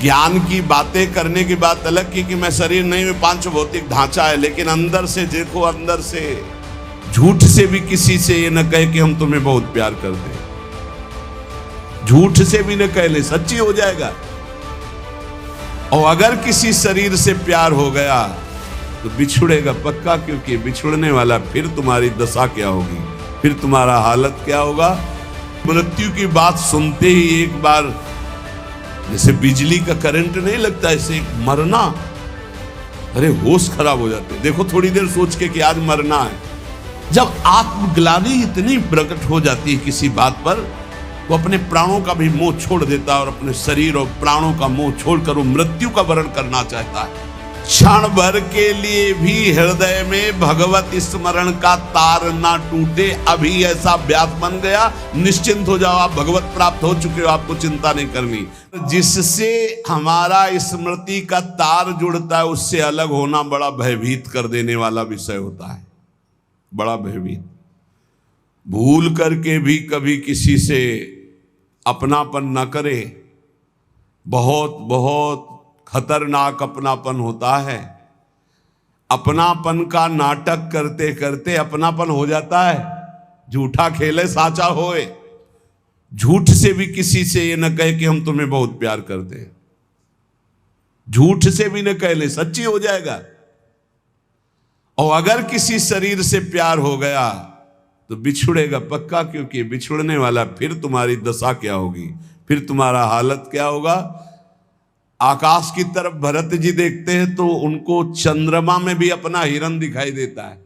ज्ञान की बातें करने की बात अलग की कि मैं शरीर नहीं में पांच भौतिक ढांचा है, लेकिन अंदर से देखो, अंदर से झूठ से भी किसी से ये न कहे कि हम तुम्हें बहुत प्यार करते हैं। झूठ से भी न कह ले, सच्ची हो जाएगा। और अगर किसी शरीर से प्यार हो गया तो बिछुड़ेगा पक्का, क्योंकि बिछुड़ने वाला फिर तुम्हारी दशा क्या होगी, फिर तुम्हारा हालत क्या होगा। मृत्यु की बात सुनते ही एक बार जैसे बिजली का करंट नहीं लगता, ऐसे मरना, अरे होश खराब हो जाते। देखो थोड़ी देर सोच के कि आज मरना है। जब आत्मग्लानि इतनी प्रकट हो जाती है किसी बात पर, तो अपने प्राणों का भी मोह छोड़ देता है और अपने शरीर और प्राणों का मोह छोड़कर वो मृत्यु का वरण करना चाहता है। क्षण भर के लिए भी हृदय में भगवत स्मरण का तार ना टूटे, अभी ऐसा अभ्यास बन गया, निश्चिंत हो जाओ, आप भगवत प्राप्त हो चुके हो, आपको चिंता नहीं करनी। जिससे हमारा स्मृति का तार जुड़ता है, उससे अलग होना बड़ा भयभीत कर देने वाला विषय होता है, बड़ा भयभीत। भूल करके भी कभी किसी से अपनापन न करे, बहुत बहुत खतरनाक अपनापन होता है। अपनापन का नाटक करते करते अपनापन हो जाता है। झूठा खेले साचा होए। झूठ से भी किसी से ये न कहे कि हम तुम्हें बहुत प्यार करते हैं। झूठ से भी न कह ले, सच्ची हो जाएगा। और अगर किसी शरीर से प्यार हो गया तो बिछुड़ेगा पक्का, क्योंकि बिछुड़ने वाला फिर तुम्हारी दशा क्या होगी, फिर तुम्हारा हालत क्या होगा। आकाश की तरफ भरत जी देखते हैं तो उनको चंद्रमा में भी अपना हिरन दिखाई देता है।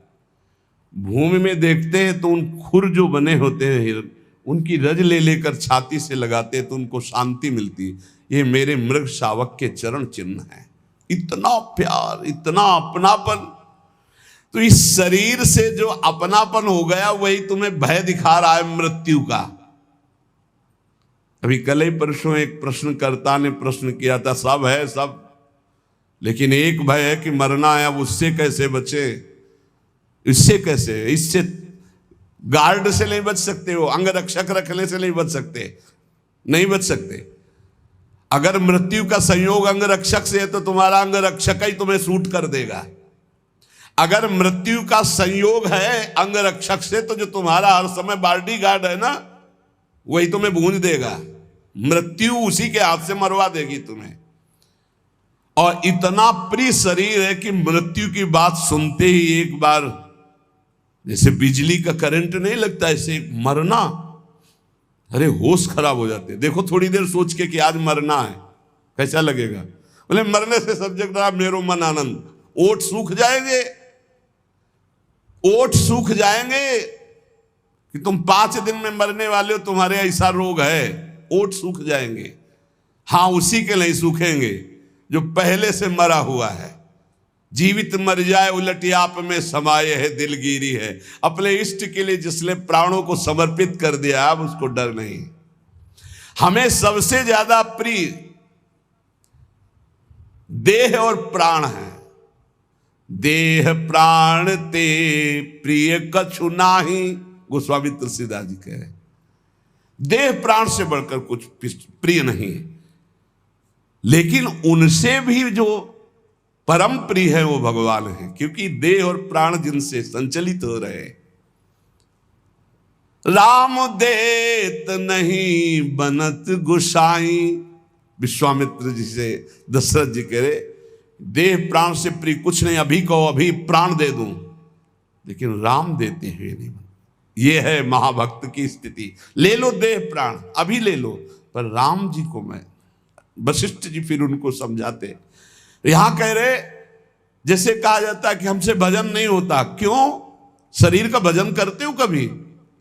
भूमि में देखते हैं तो उन खुर जो बने होते हैं हिरन, उनकी रज ले लेकर छाती से लगाते हैं तो उनको शांति मिलती है। ये मेरे मृग शावक के चरण चिन्ह है। इतना प्यार, इतना अपनापन। तो इस शरीर से जो अपनापन हो गया वही तुम्हें भय दिखा रहा है मृत्यु का। अभी कल ही परसों एक प्रश्नकर्ता ने प्रश्न किया था, सब है सब, लेकिन एक भय है कि मरना है, अब उससे कैसे बचे। इससे कैसे, इससे गार्ड से नहीं बच सकते हो, अंग रक्षक रखने से नहीं बच सकते, नहीं बच सकते। अगर मृत्यु का संयोग अंग रक्षक से है तो तुम्हारा अंग रक्षक ही तुम्हें सूट कर देगा। अगर मृत्यु का संयोग है अंग रक्षक से तो जो तुम्हारा हर समय बॉडी गार्ड है ना, वही तुम्हें भूंज देगा। मृत्यु उसी के हाथ से मरवा देगी तुम्हें। और इतना प्रिय शरीर है कि मृत्यु की बात सुनते ही एक बार जैसे बिजली का करंट नहीं लगता, ऐसे मरना, अरे होश खराब हो जाते। देखो थोड़ी देर सोच के कि आज मरना है, कैसा लगेगा। बोले मरने से सब जगह मेरो मन आनंद। ओठ सूख जाएंगे, ओठ सूख जाएंगे कि तुम 5 दिन में मरने वाले हो, तुम्हारे ऐसा रोग है, ओठ सूख जाएंगे। हाँ, उसी के नहीं सूखेंगे जो पहले से मरा हुआ है। जीवित मर जाए उलटी आप में समाये है दिलगिरी है। अपने इष्ट के लिए जिसने प्राणों को समर्पित कर दिया, अब उसको डर नहीं। हमें सबसे ज्यादा प्रिय देह और प्राण है। देह प्राण ते प्रिय कछु नाही, गोस्वामी तुलसीदास जी कह रहे। देह प्राण से बढ़कर कुछ प्रिय नहीं है, लेकिन उनसे भी जो परम प्रिय है वो भगवान है, क्योंकि देह और प्राण जिनसे संचलित हो रहे। राम देत नहीं बनत गुसाई, विश्वामित्र जी से दशरथ जी कह रहे, देह प्राण से प्रिय कुछ नहीं, अभी कहो अभी प्राण दे दूं, लेकिन राम देते हुए नहीं। ये है महाभक्त की स्थिति। ले लो देह प्राण, अभी ले लो, पर राम जी को मैं, वशिष्ठ जी फिर उनको समझाते। यहां कह रहे जैसे कहा जाता है कि हमसे भजन नहीं होता। क्यों? शरीर का भजन करते हो कभी,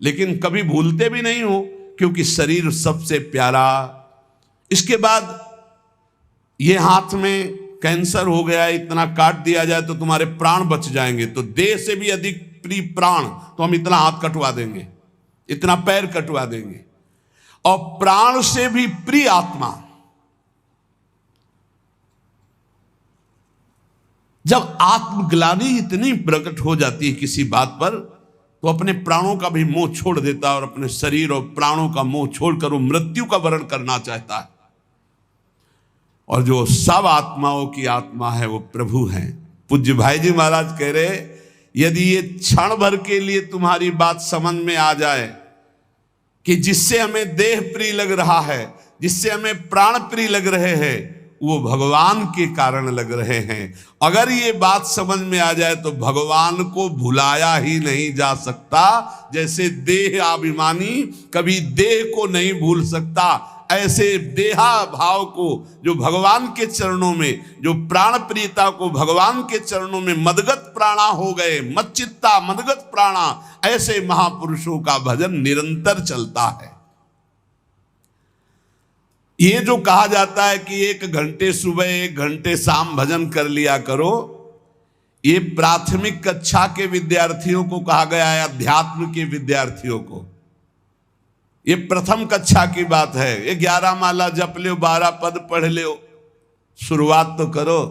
लेकिन कभी भूलते भी नहीं हो, क्योंकि शरीर सबसे प्यारा। इसके बाद ये हाथ में कैंसर हो गया, इतना काट दिया जाए तो तुम्हारे प्राण बच जाएंगे, तो देह से भी अधिक प्रिय प्राण, तो हम इतना हाथ कटवा देंगे, इतना पैर कटवा देंगे। और प्राण से भी प्रिय आत्मा। जब आत्मग्लानि इतनी प्रकट हो जाती है किसी बात पर, तो अपने प्राणों का भी मोह छोड़ देता है और अपने शरीर और प्राणों का मोह छोड़कर वो मृत्यु का वरण करना चाहता है। और जो सब आत्माओं की आत्मा है वो प्रभु हैं। पूज्य भाई जी महाराज कह रहे, यदि ये क्षण भर के लिए तुम्हारी बात समझ में आ जाए कि जिससे हमें देह प्रिय लग रहा है, जिससे हमें प्राण प्रिय लग रहे हैं, वो भगवान के कारण लग रहे हैं। अगर ये बात समझ में आ जाए तो भगवान को भुलाया ही नहीं जा सकता। जैसे देह अभिमानी कभी देह को नहीं भूल सकता, ऐसे देहा भाव को जो भगवान के चरणों में, जो प्राण प्रियता को भगवान के चरणों में मदगत प्राणा हो गए, मच्चित्ता मदगत प्राणा, ऐसे महापुरुषों का भजन निरंतर चलता है। ये जो कहा जाता है कि 1 घंटे सुबह 1 घंटे शाम भजन कर लिया करो, ये प्राथमिक कक्षा के विद्यार्थियों को कहा गया है, अध्यात्म के विद्यार्थियों को। ये प्रथम कक्षा की बात है। ये 11 माला जप लो, 12 पद पढ़ लो, शुरुआत तो करो।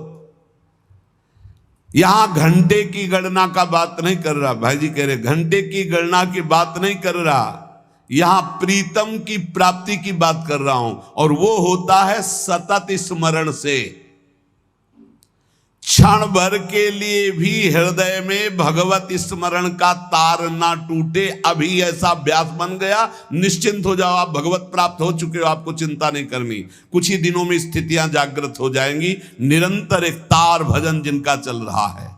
यहां घंटे की गणना का बात नहीं कर रहा, भाई जी कह रहे घंटे की गणना की बात नहीं कर रहा, यहां प्रीतम की प्राप्ति की बात कर रहा हूं। और वो होता है सतत स्मरण से। क्षण भर के लिए भी हृदय में भगवत स्मरण का तार ना टूटे, अभी ऐसा अभ्यास बन गया, निश्चिंत हो जाओ, आप भगवत प्राप्त हो चुके हो, आपको चिंता नहीं करनी। कुछ ही दिनों में स्थितियां जागृत हो जाएंगी। निरंतर एक तार भजन जिनका चल रहा है,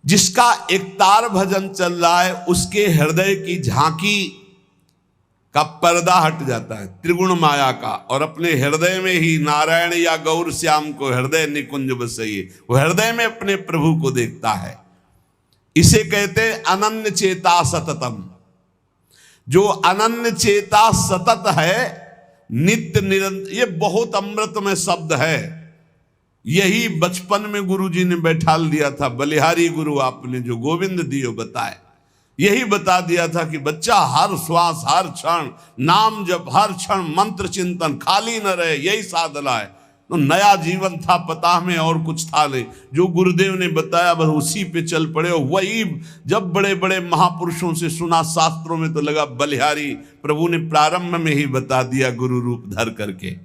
जिसका एक तार भजन चल रहा है, उसके हृदय की झांकी का पर्दा हट जाता है त्रिगुण माया का, और अपने हृदय में ही नारायण या गौर श्याम को हृदय निकुंज बसइए, वो हृदय में अपने प्रभु को देखता है। इसे कहते अनन्य चेता सततम। जो अनन्य चेता सतत है, नित्य निरंतर, ये बहुत अमृतमय शब्द है। यही बचपन में गुरुजी ने बैठा दिया था, बलिहारी गुरु आपने जो गोविंद दियो बताए, यही बता दिया था कि बच्चा हर श्वास हर क्षण नाम जब, हर क्षण मंत्र चिंतन, खाली न रहे, यही साधना है। तो नया जीवन था, पता हमें और कुछ था नहीं, जो गुरुदेव ने बताया बस उसी पे चल पड़े। वही जब बड़े बड़े महापुरुषों से सुना शास्त्रों में तो लगा बलिहारी प्रभु ने प्रारंभ में ही बता दिया गुरु रूप धर करके।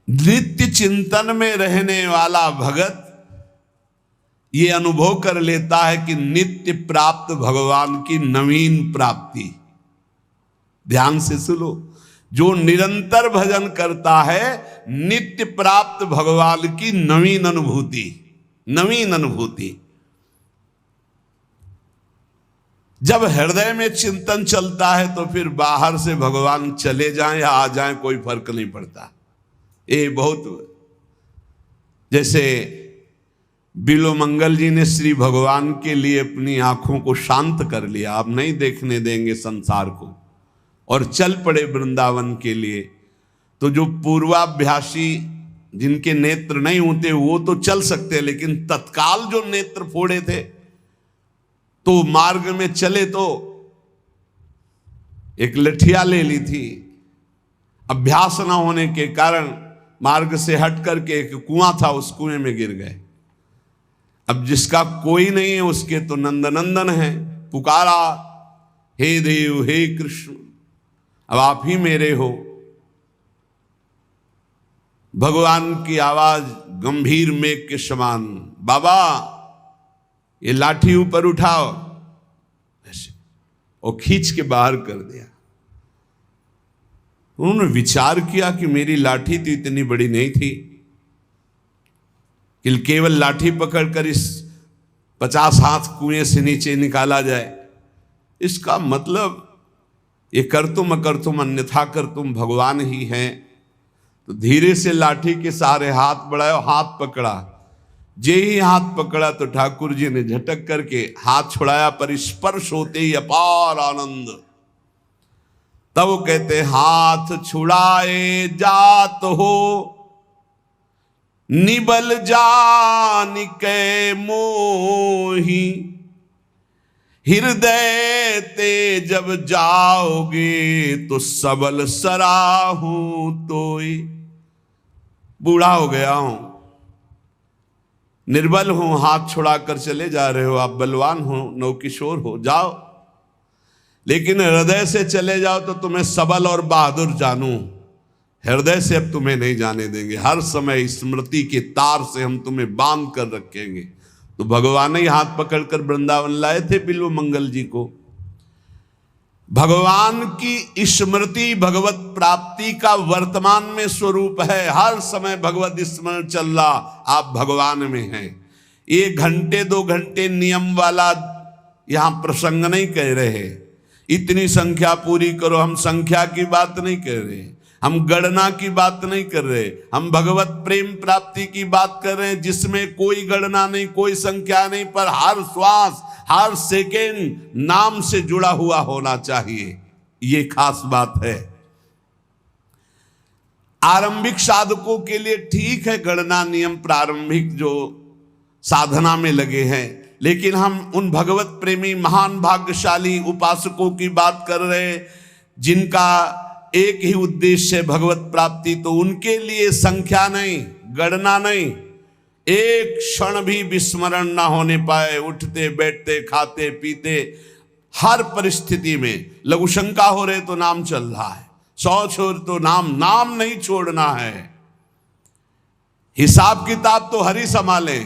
नित्य चिंतन में रहने वाला भगत ये अनुभव कर लेता है कि नित्य प्राप्त भगवान की नवीन प्राप्ति। ध्यान से सुनो, जो निरंतर भजन करता है, नित्य प्राप्त भगवान की नवीन अनुभूति, नवीन अनुभूति। जब हृदय में चिंतन चलता है तो फिर बाहर से भगवान चले जाएं या आ जाएं कोई फर्क नहीं पड़ता। ये बहुत, जैसे बिलोमंगल जी ने श्री भगवान के लिए अपनी आंखों को शांत कर लिया, अब नहीं देखने देंगे संसार को, और चल पड़े वृंदावन के लिए। तो जो पूर्वाभ्यासी जिनके नेत्र नहीं होते वो तो चल सकते, लेकिन तत्काल जो नेत्र फोड़े थे तो मार्ग में चले तो एक लठिया ले ली थी, अभ्यास न होने के कारण मार्ग से हट करके एक कुआं था, उस कुएं में गिर गए। अब जिसका कोई नहीं है उसके तो नंदनंदन है, पुकारा हे देव हे कृष्ण, अब आप ही मेरे हो। भगवान की आवाज गंभीर मेघ के समान, बाबा ये लाठी ऊपर उठाओ, ऐसे, और खींच के बाहर कर दिया। उन्होंने विचार किया कि मेरी लाठी तो इतनी बड़ी नहीं थी कि केवल लाठी पकड़कर इस 50 हाथ कुएं से नीचे निकाला जाए। इसका मतलब ये कर तुम अकर तुम अन्यथा कर तुम भगवान ही हैं। तो धीरे से लाठी के सारे हाथ बढ़ाए, हाथ पकड़ा। जे ही हाथ पकड़ा तो ठाकुर जी ने झटक करके हाथ छुड़ाया, पर स्पर्श होते ही अपार आनंद। तब वो कहते हाथ छुड़ाए जात हो निबल जान के मोही, हृदय ते जब जाओगे तो सबल सराहू तोय। बूढ़ा हो गया हूं, निर्बल हूं, हाथ छुड़ाकर चले जा रहे हो, आप बलवान हो, नवकिशोर हो, जाओ, लेकिन हृदय से चले जाओ तो तुम्हें सबल और बहादुर जानूं। हृदय से अब तुम्हें नहीं जाने देंगे, हर समय स्मृति के तार से हम तुम्हें बांध कर रखेंगे। तो भगवान ही हाथ पकड़कर वृंदावन लाए थे बिल्व मंगल जी को। भगवान की स्मृति भगवत प्राप्ति का वर्तमान में स्वरूप है। हर समय भगवत स्मरण चल रहा, आप भगवान में हैं। 1 घंटे 2 घंटे नियम वाला यहां प्रसंग नहीं कह रहे, इतनी संख्या पूरी करो, हम संख्या की बात नहीं कर रहे, हम गणना की बात नहीं कर रहे, हम भगवत प्रेम प्राप्ति की बात कर रहे हैं, जिसमें कोई गणना नहीं, कोई संख्या नहीं, पर हर श्वास हर सेकेंड नाम से जुड़ा हुआ होना चाहिए। ये खास बात है। आरंभिक साधकों के लिए ठीक है गणना नियम, प्रारंभिक जो साधना में लगे हैं, लेकिन हम उन भगवत प्रेमी महान भाग्यशाली उपासकों की बात कर रहे हैं जिनका एक ही उद्देश्य है भगवत प्राप्ति। तो उनके लिए संख्या नहीं, गणना नहीं, एक क्षण भी विस्मरण ना होने पाए, उठते बैठते खाते पीते हर परिस्थिति में। लघुशंका हो रहे तो नाम चल रहा है, शौच हो तो नाम नहीं छोड़ना है। हिसाब किताब तो हरि संभाले,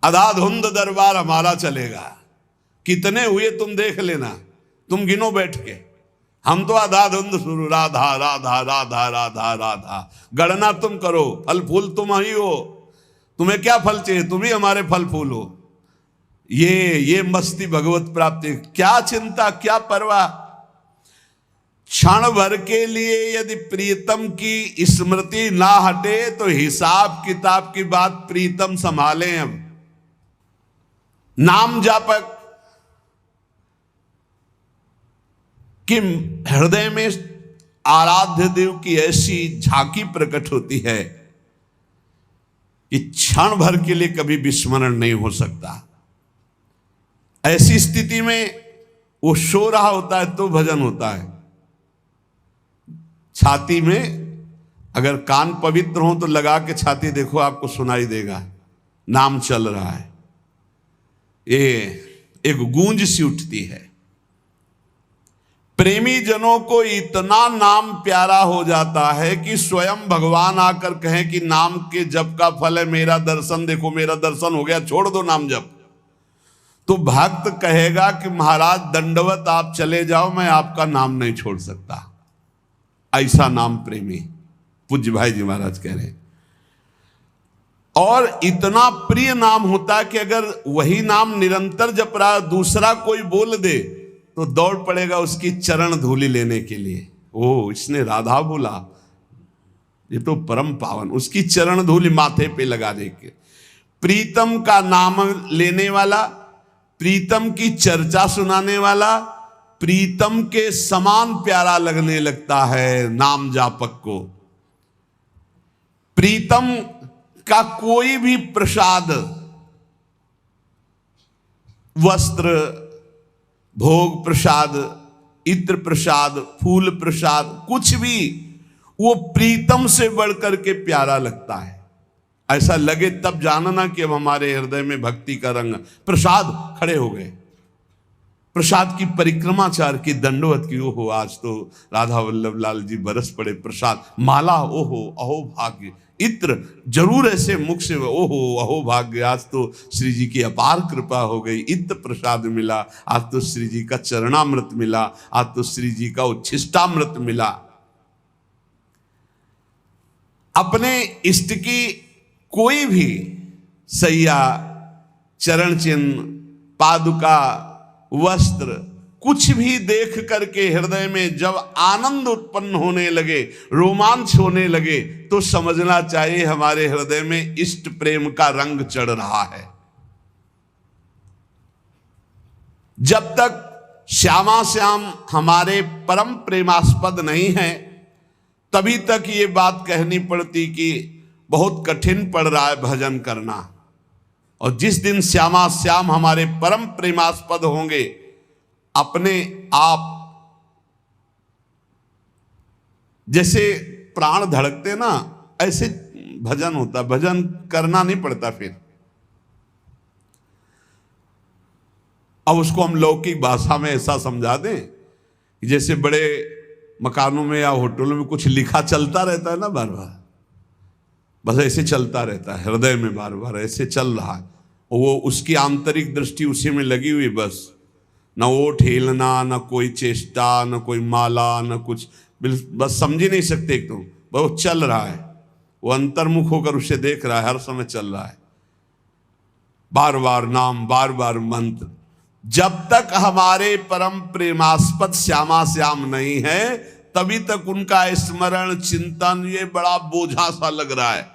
अधाधुंध दरबार हमारा चलेगा। कितने हुए तुम देख लेना, तुम गिनो बैठ के, हम तो आधाधुंध शुरू, राधा राधा राधा राधा राधा। गणना तुम करो, फल फूल तुम ही हो, तुम्हें क्या फल चाहिए, तुम ही हमारे फल फूल हो। ये मस्ती भगवत प्राप्ति, क्या चिंता क्या परवाह। क्षण भर के लिए यदि प्रीतम की स्मृति ना हटे तो हिसाब किताब की बात प्रीतम संभालें। अब नाम जापक कि हृदय में आराध्य देव की ऐसी झांकी प्रकट होती है कि क्षण भर के लिए कभी विस्मरण नहीं हो सकता। ऐसी स्थिति में वो सो रहा होता है तो भजन होता है। छाती में अगर कान पवित्र हो तो लगा के छाती देखो, आपको सुनाई देगा नाम चल रहा है। ये एक गूंज सी उठती है। प्रेमी जनों को इतना नाम प्यारा हो जाता है कि स्वयं भगवान आकर कहें कि नाम के जप का फल है मेरा दर्शन, देखो मेरा दर्शन हो गया, छोड़ दो नाम जप। तो भक्त कहेगा कि महाराज दंडवत आप चले जाओ, मैं आपका नाम नहीं छोड़ सकता। ऐसा नाम प्रेमी पूज्य भाई जी महाराज कह रहे हैं। और इतना प्रिय नाम होता है कि अगर वही नाम निरंतर जप रहा दूसरा कोई बोल दे तो दौड़ पड़ेगा उसकी चरण धूलि लेने के लिए। ओ इसने राधा बोला, ये तो परम पावन, उसकी चरण धूलि माथे पे लगा दे के। प्रीतम का नाम लेने वाला, प्रीतम की चर्चा सुनाने वाला, प्रीतम के समान प्यारा लगने लगता है नाम जापक को। प्रीतम का कोई भी प्रसाद, वस्त्र, भोग प्रसाद, इत्र प्रसाद, फूल प्रसाद, कुछ भी वो प्रीतम से बढ़कर के प्यारा लगता है। ऐसा लगे तब जानना कि अब हमारे हृदय में भक्ति का रंग। प्रसाद खड़े हो गए, प्रसाद की परिक्रमाचार की, दंडवत की। ओहो आज तो राधा वल्लभ लाल जी बरस पड़े प्रसाद। माला ओहो अहो भाग्य, इत्र जरूर ऐसे मुख से ओहो अहो भाग्य, आज तो श्री जी की अपार कृपा हो गई, इत्र प्रसाद मिला, आज तो श्री जी का चरणामृत मिला, आज तो श्री जी का उच्छिष्टामृत मिला। अपने इष्ट की कोई भी सैया, चरण चिन्ह, पादुका, वस्त्र, कुछ भी देख करके हृदय में जब आनंद उत्पन्न होने लगे, रोमांच होने लगे, तो समझना चाहिए हमारे हृदय में इष्ट प्रेम का रंग चढ़ रहा है। जब तक श्यामा श्याम हमारे परम प्रेमास्पद नहीं है तभी तक ये बात कहनी पड़ती कि बहुत कठिन पड़ रहा है भजन करना। और जिस दिन श्यामा श्याम हमारे परम प्रेमास्पद होंगे, अपने आप जैसे प्राण धड़कते ना, ऐसे भजन होता, भजन करना नहीं पड़ता। फिर अब उसको हम लौकिक भाषा में ऐसा समझा दें कि जैसे बड़े मकानों में या होटलों में कुछ लिखा चलता रहता है ना बार बार, बस ऐसे चलता रहता है हृदय में, बार बार ऐसे चल रहा है, वो उसकी आंतरिक दृष्टि उसी में लगी हुई, बस न वो ठेलना, न कोई चेष्टा, न कोई माला, न कुछ, बस समझ ही नहीं सकते एक तो वो चल रहा है, वो अंतर्मुख होकर उसे देख रहा है, हर समय चल रहा है, बार बार नाम, बार बार मंत्र। जब तक हमारे परम प्रेमास्पद श्यामा श्याम नहीं है तभी तक उनका स्मरण चिंतन ये बड़ा बोझा सा लग रहा है।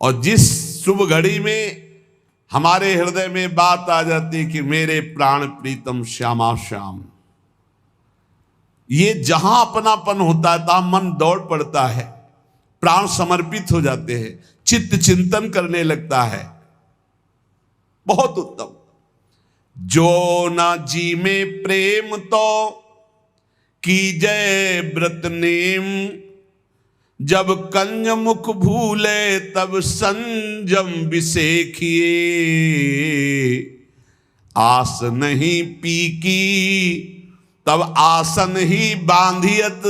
और जिस शुभ घड़ी में हमारे हृदय में बात आ जाती कि मेरे प्राण प्रीतम श्यामा श्याम, ये जहां अपनापन होता है तहां मन दौड़ पड़ता है, प्राण समर्पित हो जाते हैं, चित्त चिंतन करने लगता है। बहुत उत्तम। जो न जी में प्रेम तो कीजय व्रत नेम, जब कंज मुख भूले तब संजम विसेखिए, आस नहीं पी की तब आसन ही बांधियत,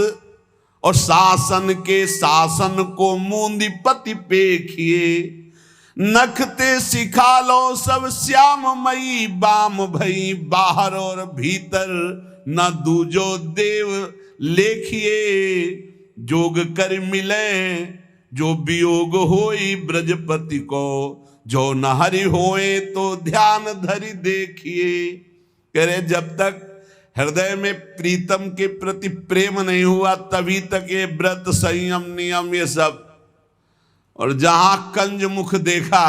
और शासन के शासन को मूंदी पति पेखिए, नखते सिखा लो सब श्याममयी बाम भई, बाहर और भीतर न दूजो देव लेखिए, जोग कर मिले जो वियोग होई ब्रजपति को, जो न हरि होए तो ध्यान धरि देखिए। कह रहे जब तक हृदय में प्रीतम के प्रति प्रेम नहीं हुआ तभी तक ये व्रत संयम नियम ये सब, और जहां कंज मुख देखा,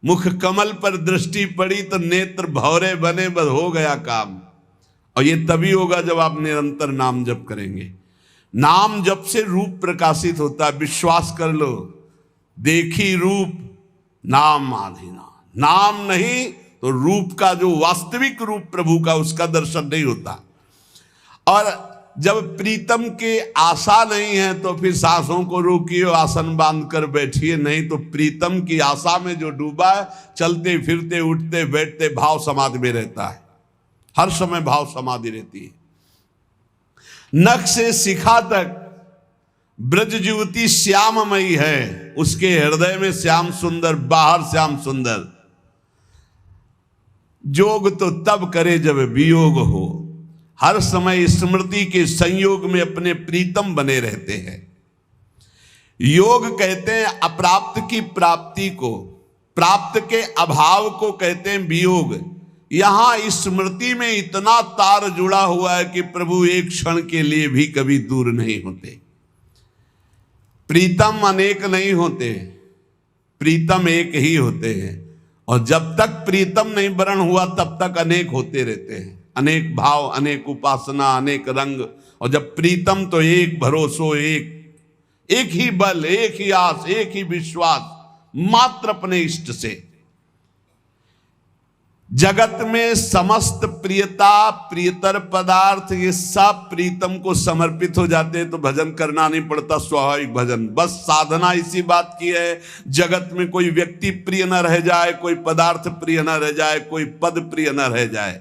मुख कमल पर दृष्टि पड़ी तो नेत्र भौरे बने, बस हो गया काम। और ये तभी होगा जब आप निरंतर नाम जप करेंगे। नाम जप से रूप प्रकाशित होता है, विश्वास कर लो, देखी रूप नाम आधीना, नाम नहीं तो रूप का जो वास्तविक रूप प्रभु का उसका दर्शन नहीं होता। और जब प्रीतम के आशा नहीं है तो फिर सांसों को रोकिए, आसन बांध कर बैठिए, नहीं तो प्रीतम की आशा में जो डूबा है चलते फिरते उठते बैठते भाव समाधि में रहता है, हर समय भाव समाधि रहती है। नख से शिखा तक ब्रज युवती श्याममयी है, उसके हृदय में श्याम सुंदर, बाहर श्याम सुंदर। जोग तो तब करे जब वियोग हो, हर समय स्मृति के संयोग में अपने प्रीतम बने रहते हैं। योग कहते हैं अप्राप्त की प्राप्ति को, प्राप्त के अभाव को कहते हैं वियोग। यहां स्मृति में इतना तार जुड़ा हुआ है कि प्रभु एक क्षण के लिए भी कभी दूर नहीं होते। प्रीतम अनेक नहीं होते, प्रीतम एक ही होते हैं, और जब तक प्रीतम नहीं वर्ण हुआ तब तक अनेक होते रहते हैं, अनेक भाव, अनेक उपासना, अनेक रंग। और जब प्रीतम तो एक भरोसो, एक ही बल, एक ही आस, एक ही विश्वास मात्र अपने इष्ट से। जगत में समस्त प्रियता, प्रियतर पदार्थ ये सब प्रीतम को समर्पित हो जाते हैं तो भजन करना नहीं पड़ता, स्वाभाविक भजन। बस साधना इसी बात की है, जगत में कोई व्यक्ति प्रिय न रह जाए, कोई पदार्थ प्रिय न रह जाए, कोई पद प्रिय न रह जाए।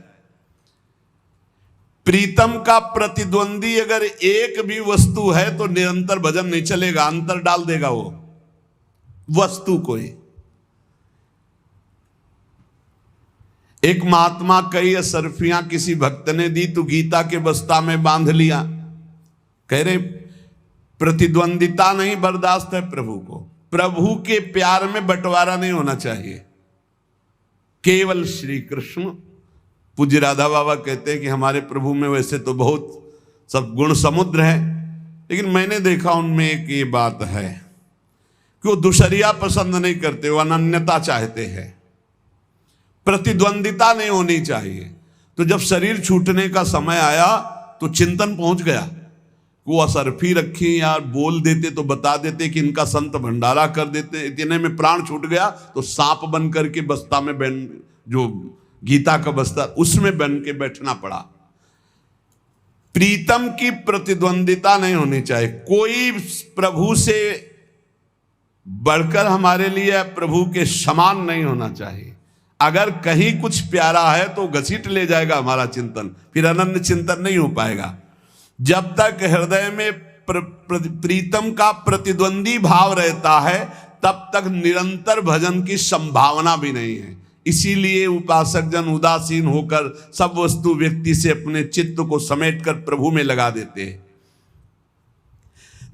प्रीतम का प्रतिद्वंदी अगर एक भी वस्तु है तो निरंतर भजन नहीं चलेगा, अंतर डाल देगा वो वस्तु को ही। एक महात्मा कई असरफियां किसी भक्त ने दी तो गीता के बस्ता में बांध लिया। कह रहे प्रतिद्वंदिता नहीं बर्दाश्त है प्रभु को, प्रभु के प्यार में बंटवारा नहीं होना चाहिए, केवल श्री कृष्ण। पूज्य राधा बाबा कहते हैं कि हमारे प्रभु में वैसे तो बहुत सब गुण समुद्र है, लेकिन मैंने देखा उनमें एक ये बात है कि वो दुशरिया पसंद नहीं करते, वो अनन्यता चाहते हैं, प्रतिद्वंदिता नहीं होनी चाहिए। तो जब शरीर छूटने का समय आया तो चिंतन पहुंच गया, वो असरफी रखी यार, बोल देते तो बता देते कि इनका संत भंडारा कर देते, इतने में प्राण छूट गया तो सांप बन करके बस्ता में बन, जो गीता का बस्ता उसमें बन के बैठना पड़ा। प्रीतम की प्रतिद्वंदिता नहीं होनी चाहिए, कोई प्रभु से बढ़कर हमारे लिए प्रभु के समान नहीं होना चाहिए। अगर कहीं कुछ प्यारा है तो घसीट ले जाएगा हमारा चिंतन, फिर अनन्य चिंतन नहीं हो पाएगा। जब तक हृदय में प्रीतम का प्रतिद्वंदी भाव रहता है तब तक निरंतर भजन की संभावना भी नहीं है। इसीलिए उपासक जन उदासीन होकर सब वस्तु व्यक्ति से अपने चित्त को समेटकर प्रभु में लगा देते हैं।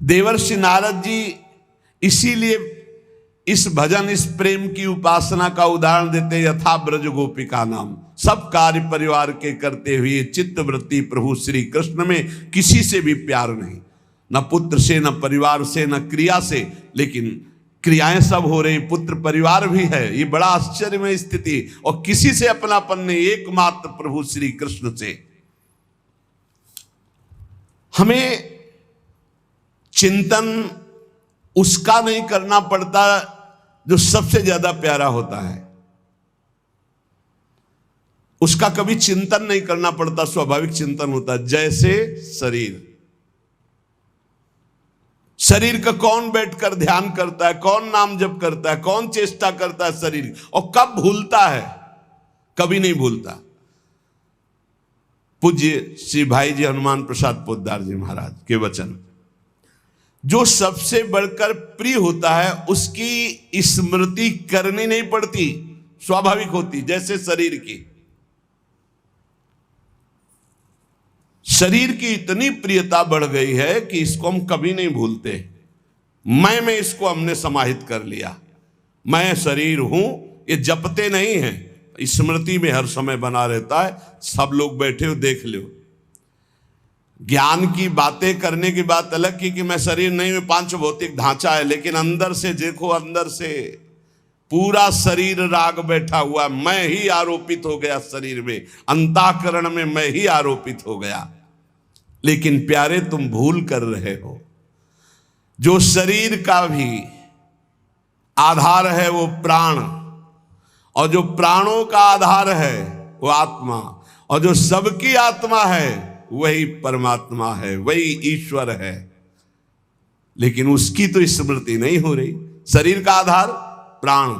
देवर्षि नारद जी इसीलिए इस भजन, इस प्रेम की उपासना का उदाहरण देते, यथा ब्रज गोपिका नाम। सब कार्य परिवार के करते हुए चित्त वृत्ति प्रभु श्री कृष्ण में किसी से भी प्यार नहीं, न पुत्र से, न परिवार से, न क्रिया से, लेकिन क्रियाएं सब हो रही, पुत्र परिवार भी है। ये बड़ा आश्चर्यमय स्थिति, और किसी से अपनापन नहीं, एकमात्र प्रभु श्री कृष्ण से। हमें चिंतन उसका नहीं करना पड़ता जो सबसे ज्यादा प्यारा होता है, उसका कभी चिंतन नहीं करना पड़ता, स्वाभाविक चिंतन होता है। जैसे शरीर का कौन बैठकर ध्यान करता है, कौन नाम जप करता है, कौन चेष्टा करता है शरीर, और कब भूलता है? कभी नहीं भूलता। पूज्य श्री भाई जी हनुमान प्रसाद पोद्दार जी महाराज के वचन, जो सबसे बढ़कर प्रिय होता है उसकी स्मृति करनी नहीं पड़ती, स्वाभाविक होती। जैसे शरीर की इतनी प्रियता बढ़ गई है कि इसको हम कभी नहीं भूलते। मैं इसको हमने समाहित कर लिया, मैं शरीर हूं, ये जपते नहीं हैं, स्मृति में हर समय बना रहता है। सब लोग बैठे हो, देख लो। ज्ञान की बातें करने की बात अलग की कि मैं शरीर नहीं हूं, पांच भौतिक ढांचा है, लेकिन अंदर से देखो, अंदर से पूरा शरीर राग बैठा हुआ, मैं ही आरोपित हो गया शरीर में, अंतःकरण में मैं ही आरोपित हो गया। लेकिन प्यारे, तुम भूल कर रहे हो, जो शरीर का भी आधार है वो प्राण, और जो प्राणों का आधार है वो आत्मा, और जो सबकी आत्मा है वही परमात्मा है, वही ईश्वर है। लेकिन उसकी तो स्मृति नहीं हो रही। शरीर का आधार प्राण,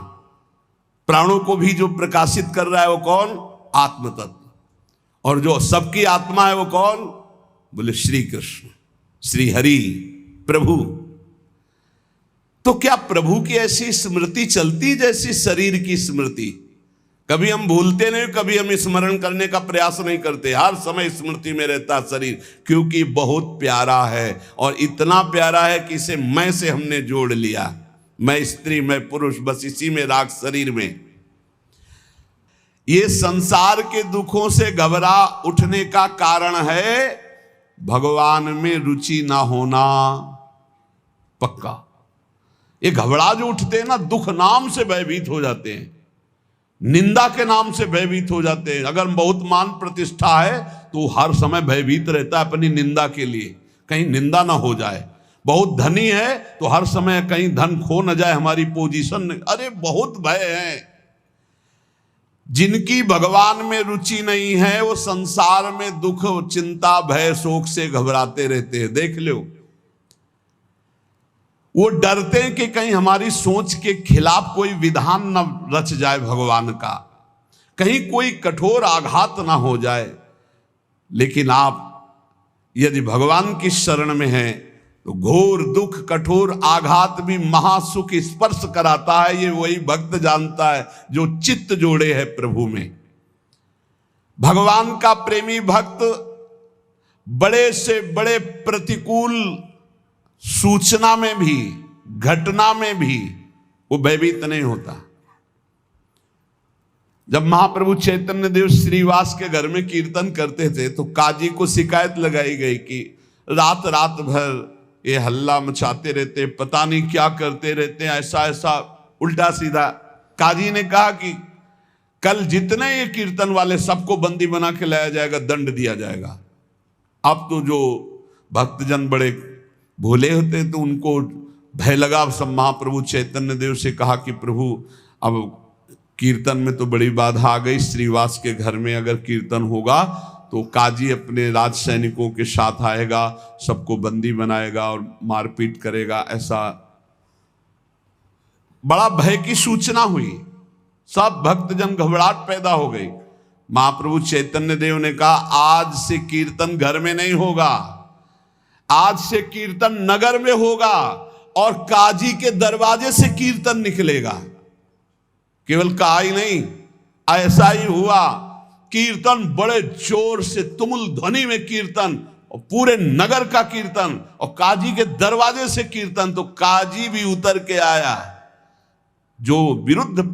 प्राणों को भी जो प्रकाशित कर रहा है वो कौन? आत्म तत्व। और जो सबकी आत्मा है वो कौन? बोले श्री कृष्ण, श्री हरि, प्रभु। तो क्या प्रभु की ऐसी स्मृति चलती जैसी शरीर की स्मृति? कभी हम भूलते नहीं, कभी हम स्मरण करने का प्रयास नहीं करते, हर समय स्मृति में रहता शरीर, क्योंकि बहुत प्यारा है। और इतना प्यारा है कि इसे मैं से हमने जोड़ लिया, मैं स्त्री, मैं पुरुष, बस इसी में राग शरीर में। ये संसार के दुखों से घबरा उठने का कारण है भगवान में रुचि ना होना। पक्का ये घबरा जो उठते हैं ना, दुख नाम से भयभीत हो जाते हैं, निंदा के नाम से भयभीत हो जाते हैं। अगर बहुत मान प्रतिष्ठा है तो हर समय भयभीत रहता है अपनी निंदा के लिए, कहीं निंदा ना हो जाए। बहुत धनी है तो हर समय कहीं धन खो न जाए, हमारी पोजीशन। अरे बहुत भय है। जिनकी भगवान में रुचि नहीं है वो संसार में दुख, चिंता, भय, शोक से घबराते रहते हैं। देख लो, वो डरते हैं कि कहीं हमारी सोच के खिलाफ कोई विधान न रच जाए भगवान का, कहीं कोई कठोर आघात ना हो जाए। लेकिन आप यदि भगवान की शरण में हैं तो घोर दुख, कठोर आघात भी महासुख स्पर्श कराता है। ये वही भक्त जानता है जो चित्त जोड़े है प्रभु में। भगवान का प्रेमी भक्त बड़े से बड़े प्रतिकूल सूचना में भी, घटना में भी वो भयभीत नहीं होता। जब महाप्रभु चैतन्य देव श्रीवास के घर में कीर्तन करते थे तो काजी को शिकायत लगाई गई कि रात रात भर ये हल्ला मचाते रहते, पता नहीं क्या करते रहते, ऐसा ऐसा उल्टा सीधा। काजी ने कहा कि कल जितने ये कीर्तन वाले सबको बंदी बना के लाया जाएगा, दंड दिया जाएगा। अब तो जो भक्तजन बड़े भोले होते तो उनको भय लगा। सब महाप्रभु चैतन्य देव से कहा कि प्रभु अब कीर्तन में तो बड़ी बाधा आ गई, श्रीवास के घर में अगर कीर्तन होगा तो काजी अपने राज सैनिकों के साथ आएगा, सबको बंदी बनाएगा और मारपीट करेगा। ऐसा बड़ा भय की सूचना हुई, सब भक्तजन घबराहट पैदा हो गई। महाप्रभु चैतन्य देव ने कहा आज से कीर्तन घर में नहीं होगा, आज से कीर्तन नगर में होगा और काजी के दरवाजे से कीर्तन निकलेगा। केवल कहा ही नहीं, ऐसा ही हुआ। कीर्तन बड़े जोर से तुमुल ध्वनि में कीर्तन, और पूरे नगर का कीर्तन, और काजी के दरवाजे से कीर्तन। तो काजी भी उतर के आया। जो विरुद्ध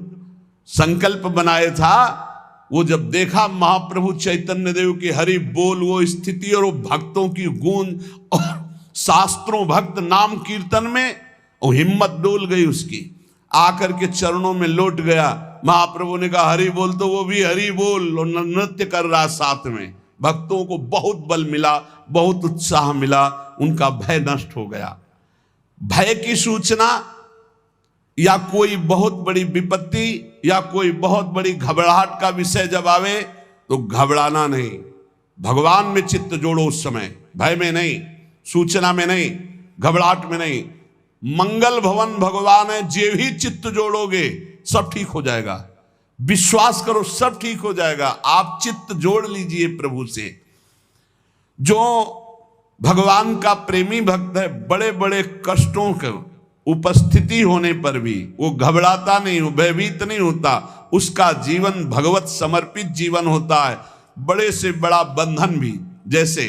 संकल्प बनाए था, वो जब देखा महाप्रभु चैतन्य देव की हरि बोल वो स्थिति और वो भक्तों की गूंज और शास्त्रों भक्त नाम कीर्तन में, वो हिम्मत डोल गई उसकी। आकर के चरणों में लौट गया। महाप्रभु ने कहा हरि बोल, तो वो भी हरि बोल और नृत्य कर रहा साथ में। भक्तों को बहुत बल मिला, बहुत उत्साह मिला, उनका भय नष्ट हो गया। भय की सूचना या कोई बहुत बड़ी विपत्ति या कोई बहुत बड़ी घबराहट का विषय जब आवे तो घबराना नहीं, भगवान में चित्त जोड़ो। उस समय भय में नहीं, सूचना में नहीं, घबराहट में नहीं। मंगल भवन भगवान है, जे ही चित्त जोड़ोगे सब ठीक हो जाएगा। विश्वास करो सब ठीक हो जाएगा। आप चित्त जोड़ लीजिए प्रभु से। जो भगवान का प्रेमी भक्त है, बड़े बड़े कष्टों के उपस्थिति होने पर भी वो घबराता नहीं, भयभीत नहीं होता। उसका जीवन भगवत समर्पित जीवन होता है। बड़े से बड़ा बंधन भी, जैसे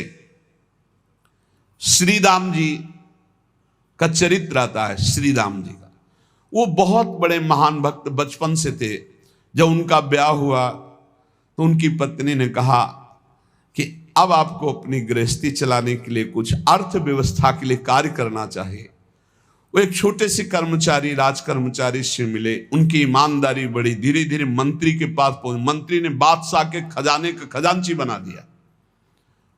श्रीराम जी का चरित्र आता है। श्रीराम जी का, वो बहुत बड़े महान भक्त बचपन से थे। जब उनका ब्याह हुआ तो उनकी पत्नी ने कहा कि अब आपको अपनी गृहस्थी चलाने के लिए, कुछ अर्थव्यवस्था के लिए कार्य करना चाहिए। वो एक छोटे से कर्मचारी, राज कर्मचारी से मिले। उनकी ईमानदारी बढ़ी, धीरे धीरे मंत्री के पास पहुंचे। मंत्री ने बादशाह के खजाने का खजांची बना दिया।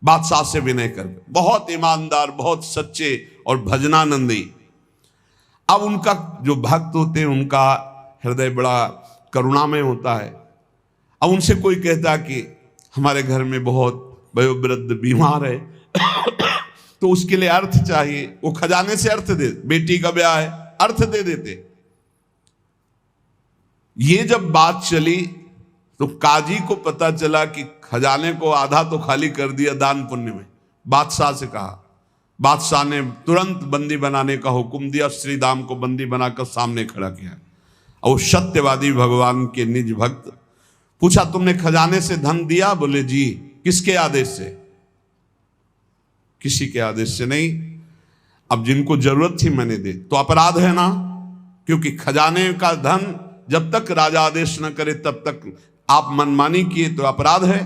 बादशाह से विनय कर, बहुत ईमानदार, बहुत सच्चे और भजनानंदी। अब उनका जो भक्त होते हैं, उनका हृदय बड़ा करुणामय होता है। अब उनसे कोई कहता कि हमारे घर में बहुत वयोवृद्ध बीमार है तो उसके लिए अर्थ चाहिए, वो खजाने से अर्थ दे, बेटी का ब्याह है, अर्थ दे देते। ये जब बात चली तो काजी को पता चला कि खजाने को आधा तो खाली कर दिया दान पुण्य में। बादशाह से कहा, बादशाह ने तुरंत बंदी बनाने का हुक्म दिया। श्रीराम को बंदी बनाकर सामने खड़ा किया। और सत्यवादी भगवान के निज भक्त पूछा, तुमने खजाने से धन दिया? बोले जी। किसके आदेश से? किसी के आदेश से नहीं। अब जिनको जरूरत थी मैंने दे। तो अपराध है ना, क्योंकि खजाने का धन जब तक राजा आदेश न करे तब तक आप मनमानी किए तो अपराध है।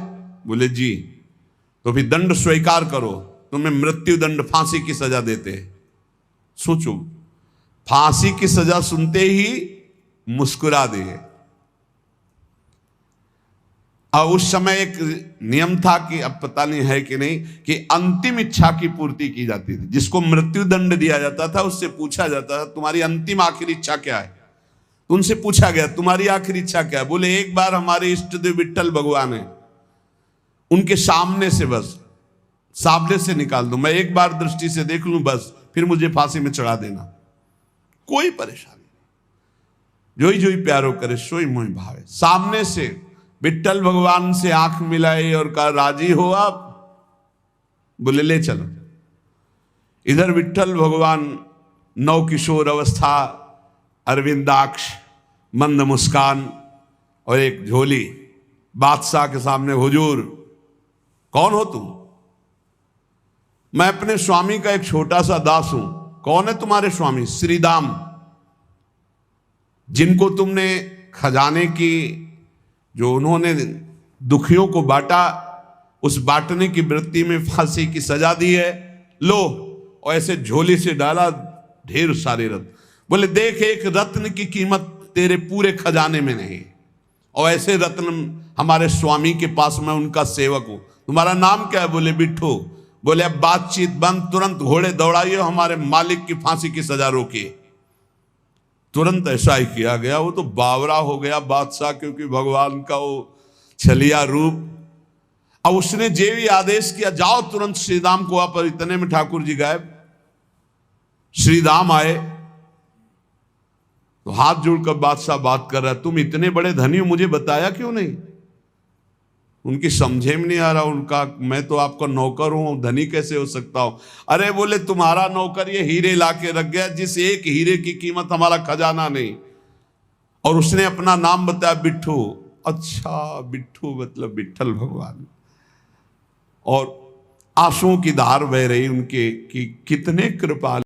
बोले जी। तो फिर दंड स्वीकार करो, तुम्हें मृत्यु दंड, फांसी की सजा देते। सोचो, फांसी की सजा सुनते ही मुस्कुरा दिए। अब उस समय एक नियम था कि अब पता नहीं है कि नहीं, कि अंतिम इच्छा की पूर्ति की जाती थी। जिसको मृत्यु दंड दिया जाता था उससे पूछा जाता था तुम्हारी अंतिम आखिरी इच्छा क्या है। उनसे पूछा गया तुम्हारी आखिरी इच्छा क्या है? बोले एक बार हमारे इष्ट देव विट्ठल भगवान है, उनके सामने से, बस सामने से निकाल दो, मैं एक बार दृष्टि से देख लूं बस, फिर मुझे फांसी में चढ़ा देना। कोई परेशानी, जोई जोई प्यारो करे सोई मोहि भावे। सामने से विट्ठल भगवान से आंख मिलाई और कहा राजी हो आप? बोले ले चलो। इधर विट्ठल भगवान नव किशोर अवस्था, अरविंदाक्ष, मंद मुस्कान और एक झोली, बादशाह के सामने, हुजूर कौन हो तुम? मैं अपने स्वामी का एक छोटा सा दास हूं। कौन है तुम्हारे स्वामी? श्रीराम, जिनको तुमने खजाने की, जो उन्होंने दुखियों को बांटा, उस बांटने की वृत्ति में फांसी की सजा दी है। लो, और ऐसे झोली से डाला ढेर सारे रत्न। बोले देख, एक रत्न की कीमत तेरे पूरे खजाने में नहीं, और ऐसे रत्न हमारे स्वामी के पास, मैं उनका सेवक हूं। तुम्हारा नाम क्या है? बोले बिट्ठू। बोले अब बातचीत बंद, तुरंत घोड़े दौड़ाइए, हमारे मालिक की फांसी की सजा रोकिए। तुरंत ऐसा ही किया गया। वो तो बावरा हो गया बादशाह, क्योंकि भगवान का वो छलिया रूप। अब उसने जे भी आदेश किया, जाओ तुरंत श्रीराम को आप। इतने में ठाकुर जी गायब। श्रीराम आए तो हाथ जोड़कर बादशाह बात कर रहा है, तुम इतने बड़े धनी हो, मुझे बताया क्यों नहीं? उनकी समझे में नहीं आ रहा। उनका मैं तो आपका नौकर हूं, धनी कैसे हो सकता हूं? अरे बोले तुम्हारा नौकर ये हीरे ला के रख गया जिस एक हीरे की कीमत हमारा खजाना नहीं। और उसने अपना नाम बताया बिट्ठू। अच्छा बिट्ठू मतलब विट्ठल भगवान। और आंसुओं की धार बह रही उनके कि कितने कृपालु